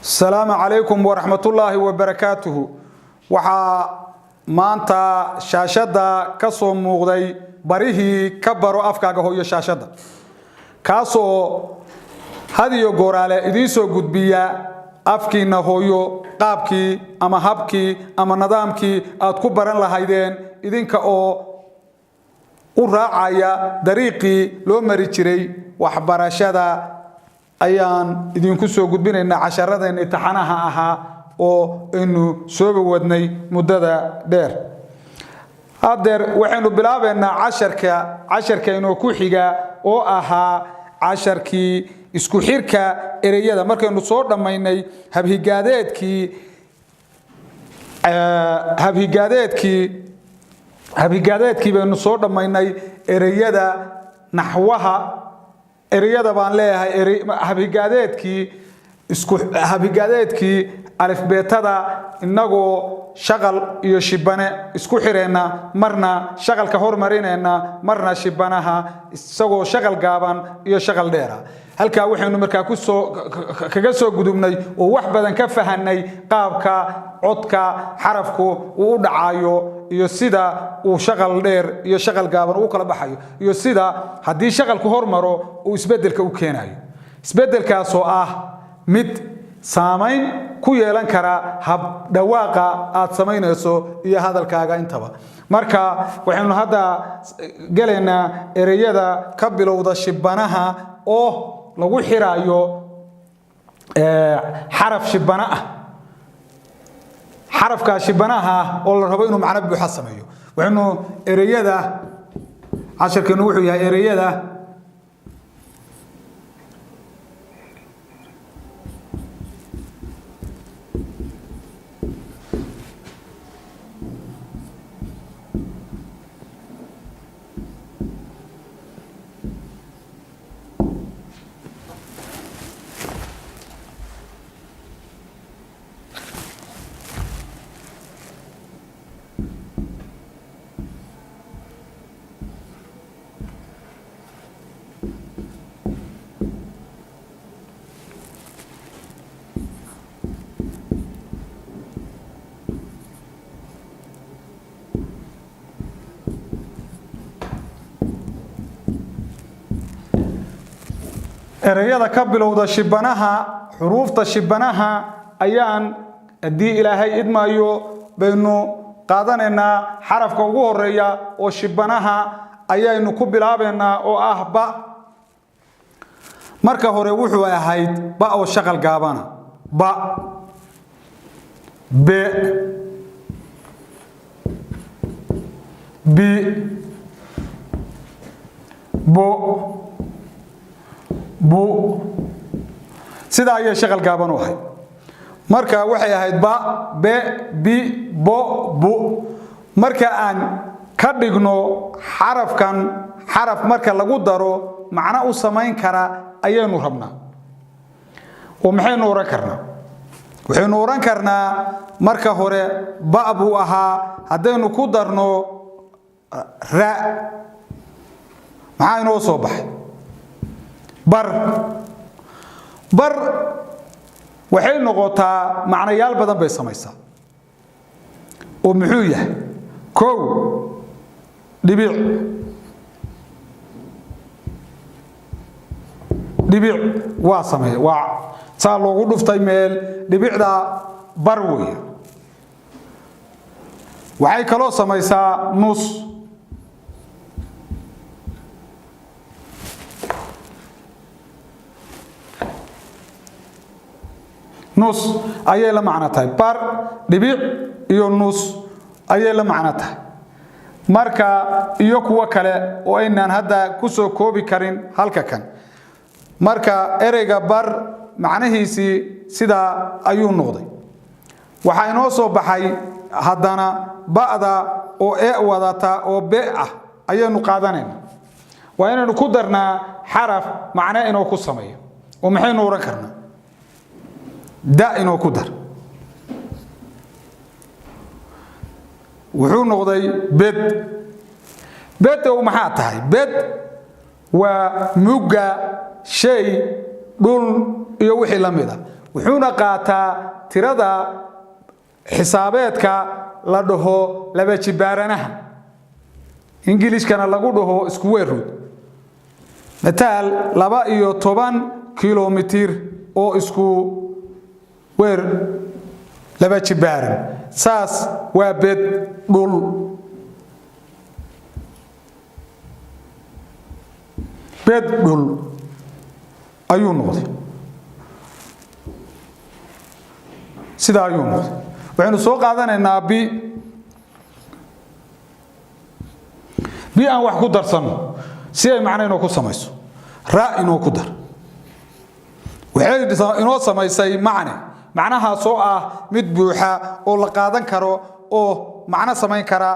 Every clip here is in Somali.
السلام عليكم ورحمة الله وبركاته. وحا مانتا شاشدا كسو موغداي بريه كبرو أفكاغا هويو شاشدا كاسو هاديو غورالي إديسو قدبيا أفكينا هويو قابكي أما هابكي أما نظامكي أدكو بران لهايدين إذنك وراعايا دريقي لو مريتشري وحبراشدا ayaan idinku soo gudbinaynaa casharadeen imtixaanaha ahaa oo inuu soo wadnay muddada dheer hadeer waxaanu bilaabeynaa casharka inoo ku xiga oo ahaa casharkii isku xirka ereyada markaynu soo dhamaynay habhigadeedkii baynu soo dhamaynay ereyada naxwaha ereyada baan leeyahay habhigadeedkii alifbeetada inagoo shaqal iyo shibane isku xireena marna shaqalka hormarinayna marna shibanaha isagoo shaqal gaaban iyo shaqal dheera halka waxaynu markaa kaga soo gudubnay oo wax badan ka fahanay qaabka codka xarafku uu u dhacayo iyo sida uu shaqal dheer iyo shaqal gaaban uu kala baxayo iyo sida hadii shaqalku hormaro uu isbedelka u keenayo isbedelkaas oo ah mid saameyn ku yeelan kara hab dhawaaqa aad sameynayso iyo hadalkaaga intaba marka waxaynu hadda galeena ereyada ka bilowda shibanaha oo lagu xiraayo xaraf shibana ah xarafka shibanaha oo la rabo inuu macna buuxa sameeyo waxaynu ereyada casharkeenu wuxuu yahay ereyada ereyada ka bilowda shibanaha xuruufta shibanaha ayaan hadii ilaahay idmaayo baynu qaadanaynaa xarafka ugu horeeya oo shibanaha ayaynu ku bilaabeynaa oo ah ba marka hore wuxuu ahayd ba oo shaqal gaabana ba be bi bo bu sida ay shaqal gaaban u ahay marka waxay ahayd ba be bi bo bu marka aan ka dhigno xarafkan xaraf marka lagu daro macna u sameyn kara ayaynu rabnaa oo maxaynu oran karnaa waxaynu oran karnaa marka hore ba bu ahaa hadaynu ku darno ra maxaa inoo soo baxay bar waxay noqotaa macnayaal badan bay samaysaa oo muxuu yahay kow dhibic waa sameeyay waa saa loogu dhuftay meel dhibicda bar weeye waxay kaloo samaysaa nus nus ayay la macno tahay bar dhibic iyo nus ayay la macno tahay marka iyo kuwa kale oo aynaan hadda ku soo koobi karin halka kan marka ereyga bar macnahiisi sida ayuu noqday waxa inoo soo baxay haddana ba'da oo wadata oo be ah ayaynu qaadanayna waa inaynu ku darnaa xaraf macna inuu ku sameeyo oo maxaynu oran karnaa da inoo ku dar wuxuu noqday bed oo maxaa tahay bed waa muga shay dhul iyo wixii la mid ah wuxuuna qaataa tirada xisaabeedka la dhaho laba jibaaranaha ingiliishkana lagu dhaho square root mataal 12 kilomitir oo isku weer laba jibaaran saas waa bed dhul ayuu noqday sida ayuu noqday waxaynu soo qaadanaynaa bi aan wax ku darsano si ay macna inoo ku samayso ra inoo ku dar waxay inoo samaysay macnaha soo ah mid buuxa oo la qaadan karo oo macna samayn kara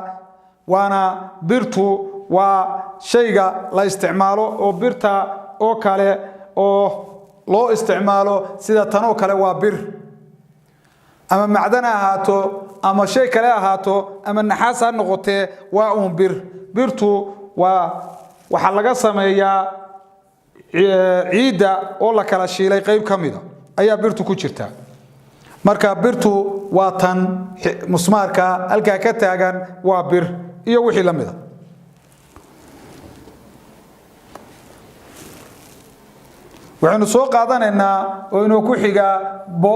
waana birtu waa shayga la isticmaalo oo birta oo kale oo loo isticmaalo sida tan oo kale waa bir ama macdan ahaato ama shay kale ahaato ama naxaas ha noqotee waa bir birtu waa waxa laga sameeyaa ciida oo la kala shiilay qayb kamida ayaa birtu ku jirta marka birtu waa tan musmaarka halka ka taagan waa bir iyo wixii la mid ah waxaanu soo qaadanaynaa oo inoo ku xiga bo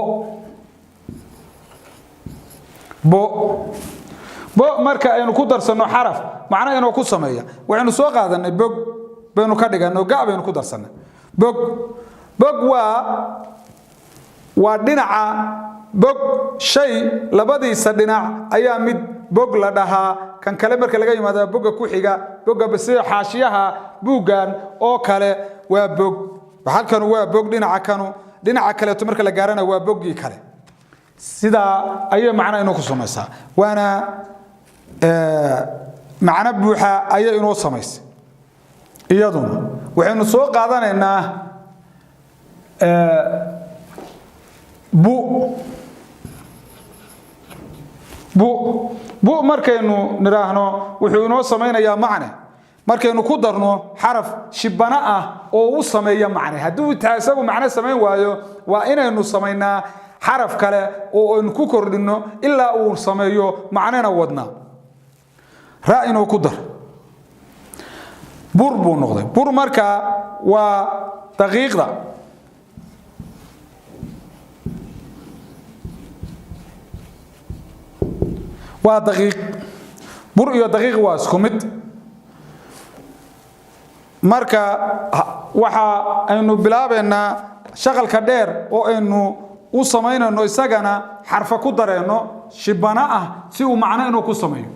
marka aynu ku darsano xaraf macna inoo ku sameeya waxaanu soo qaadanay bog baynu ka dhiganay gaab baynu ku darsanay bog waa dhinaca bog shay labadiisa dhinac ayaa mid bog la dhahaa kan kale marka laga yimaado bogga ku xiga bogga sida xaashiyaha buugan oo kale waa bog halkan waa bog dhinaca kale to marka la gaarana waa boggii kale sida ayay macna inoo ku samaysaa waana macna buuxa ayay inoo samaysay iyaduna waxaynu soo qaadanaynaa bu markaynu niraahno wuxuu inoo samaynayaa macne markaynu ku darno xaraf shibana ah oo u sameeya macne hadduu isagu macne samayn waayo waa inaynu samaynaa xaraf kale oo aynu ku kordhino ilaa uu sameeyo macnena wadna ra inuu ku dar bur buu noqday bur marka waa daqiiqda waa daqiiq bur iyo daqiiq waa isku mid marka waxa aynu bilaabeynaa shaqalka dheer oo aynu u samaynayno isagana xarfa ku dareeno shibana ah si uu macno inuu ku sameeyo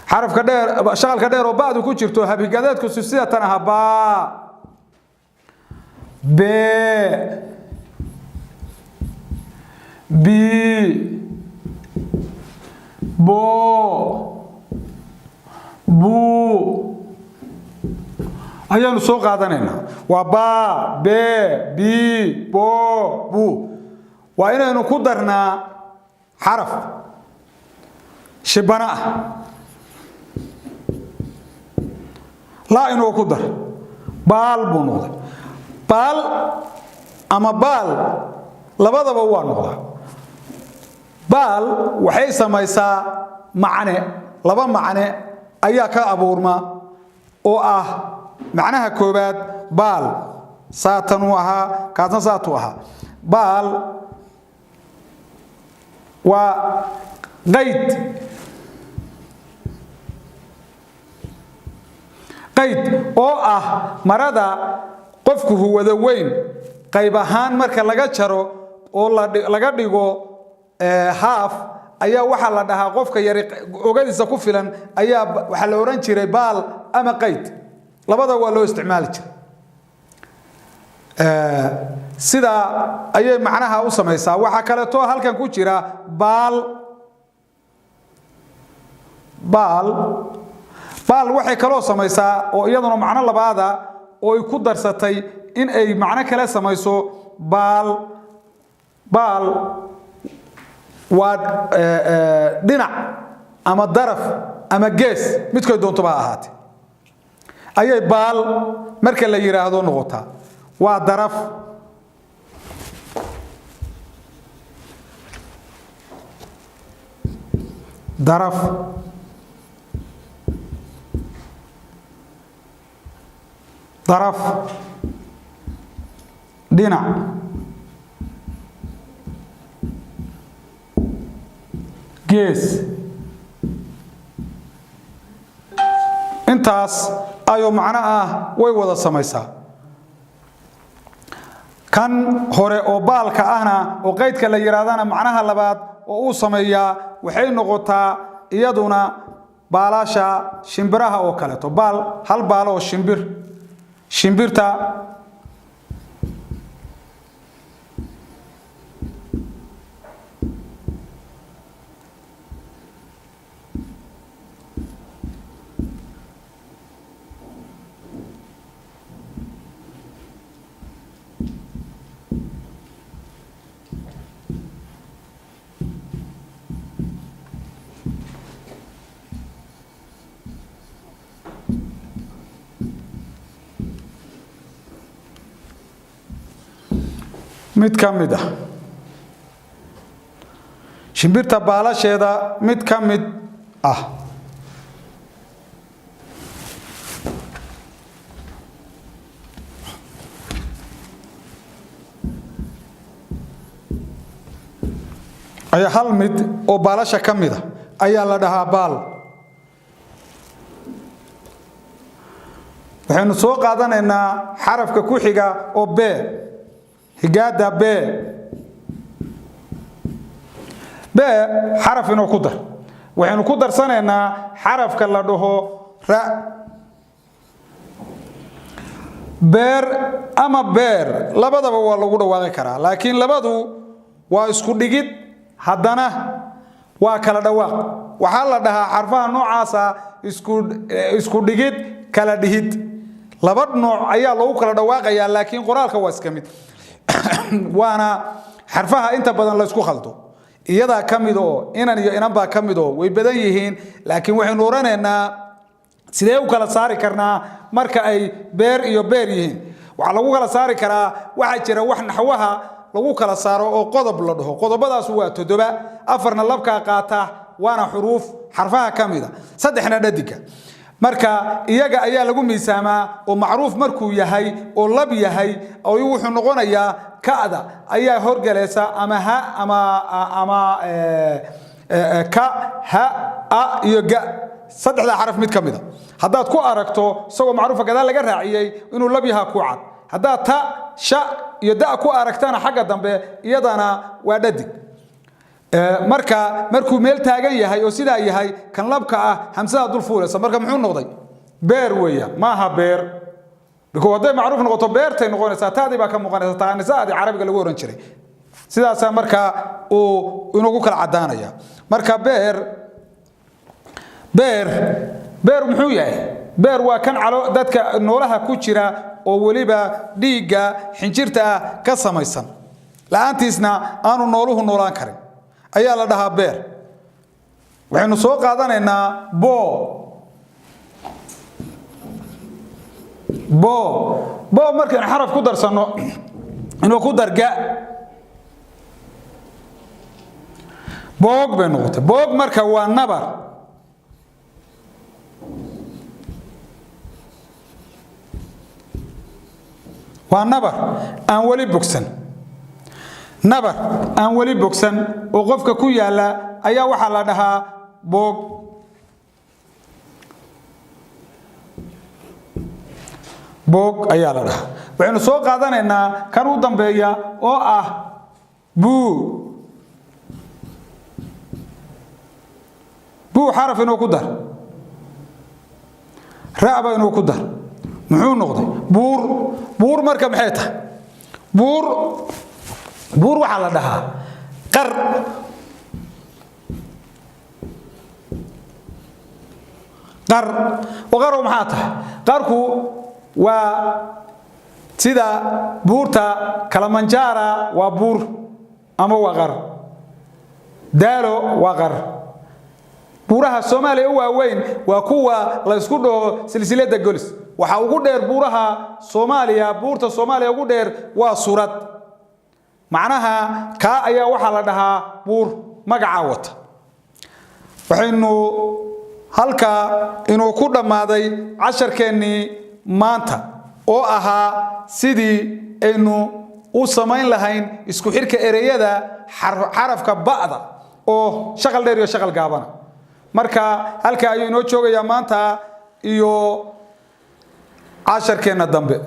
xarafka dheer shaqalka dheer oo baadu ku jirto habigadeedku sida tan ah ba bi bu ayaanu soo qaadanaynaa waa ba bi bo bu waa inaynu ku darnaa xaraf shibana ah la inuu ku dar baal buu noqday baal ama baal labadaba waa noqdaa baal waxay samaysaa macne laba macne ayaa ka abuurma oo ah macnaha koobaad baal saatan uu ahaa kaasna saatu ahaa baal waa qayd oo ah marada qofku huwada weyn qayb ahaan marka laga jaro oo laga dhigo haaf ayaa waxa la dhahaa qofka yar ogadiisa ku filan ayaa waxa la oran jiray baal ama qayd labada waa loo isticmaali jiray sida ayay macnaha u samaysaa waxa kale to halkan ku jira baal waxay kaloo samaysaa oo iyaduna macno labaada oo ay ku darsatay in ay macno kale samayso baal waa dhinac ama daraf ama gees midkood doonto ba ahaatee ayay baal marka la yiraahdo noqotaa waa daraf daraf daraf dhinac gees intaas ayuu macno ah way wada samaysaa kan hore oo baalka ahna oo qaydka la yiraahdana macnaha labaad oo uu sameeyaa waxay noqotaa iyaduna baalasha shimbiraha oo kale to baal hal baal oo shimbirta mid ka mid ah shimbirta baalasheeda mid ka mid ah ayaa hal mid oo baalasha ka mid ah ayaa la dhahaa baal waxaynu soo qaadanaynaa xarafka ku xiga oo b higaada b xaraf inuu ku dar waxaynu ku darsanaynaa xarafka la dhaho ra beer ama beer labadaba waa lagu dhawaaqi karaa laakiin labadu waa isku dhigid haddana waa kala dhawaaq waxaa la dhahaa xarfaha noocaasa isku dhigid kala dhihid laba nooc ayaa lagu kala dhawaaqayaa laakiin qoraalka waa iska mid waana xarfaha inta badan la isku khaldo iyada kamid oo inan iyo inan baa kamid oo way badan yihiin laakiin waxaynu oranaynaa sidee u kala saari karnaa marka ay beer iyo beer yihiin waxa lagu kala saari karaa waxa jira wax naxwaha lagu kala saaro oo qodob la dhaho qodobadaas waa 7 afarna labka qaata waana xuruuf xarfaha kamida saddexna dhadiga marka iyaga ayaa lagu miisaamaa oo macruuf markuu yahay oo lab yahay oo wuxuu noqonayaa kaada ayaa horgalaysa ama ha ka ha a iyo ga saddexda xaraf mid kamida hadaad ku aragto isagoo macruuf gadaal laga raaciyay inuu lab yahay ku cad hadaad ta sha iyo da ku aragtana xagga dambe iyadana waa dhadig markuu meel taagan yahay oo sidaa yahay kan labka ah hamsada dul fuulaysa marka muxuu noqday beer weeya maaha beer biko waday macruuf noqoto beertay noqonaysa taadi baa ka muuqanaysa taanisaadi carabiga lagu oran jiray sidaas marka uu inagu kala cadaanaya marka beer muxuu yahay beer waa kan calo dadka noolaha ku jira oo waliba dhiiga xinjirta ka samaysan la'aantiisna aanu nooluhu noolaan karin ayaa la dhahaa beer waxaynu soo qaadanaynaa bo markaan xaraf ku darsano inuu ku darga boog bay noqotay boog marka waa nabar aan wali bogsan nabar aan wali bogsan oo qofka ku yaala ayaa waxa la dhahaa boog ayaa la dhahaa waxaynu soo qaadanaynaa kan u dambeeya oo ah buu xaraf inuu ku dar raaba inuu ku dar muxuu noqday buur marka maxay tahay buur waxa la dhahaa qar waqaro maxaa tahay qarku waa sida buurta Kalamanjaro waa buur ama waa qar daalo waa qar buuraha Soomaaliya waa weyn waa kuwa la isku dhaho silsilada golis waxa ugu dheer buuraha Soomaaliya buurta Soomaaliya ugu dheer waa surad macnaha ka ayaa waxa la dhahaa buur magaca wata waxaynu halka inuu ku dhamaaday casharkeennii maanta oo ahaa sidii aynu u samayn lahayn isku xirka ereyada xarafka ba'da oo shaqal dheer iyo shaqal gaabana marka halka ayuu inoo joogayaa maanta iyo casharkeenna dambe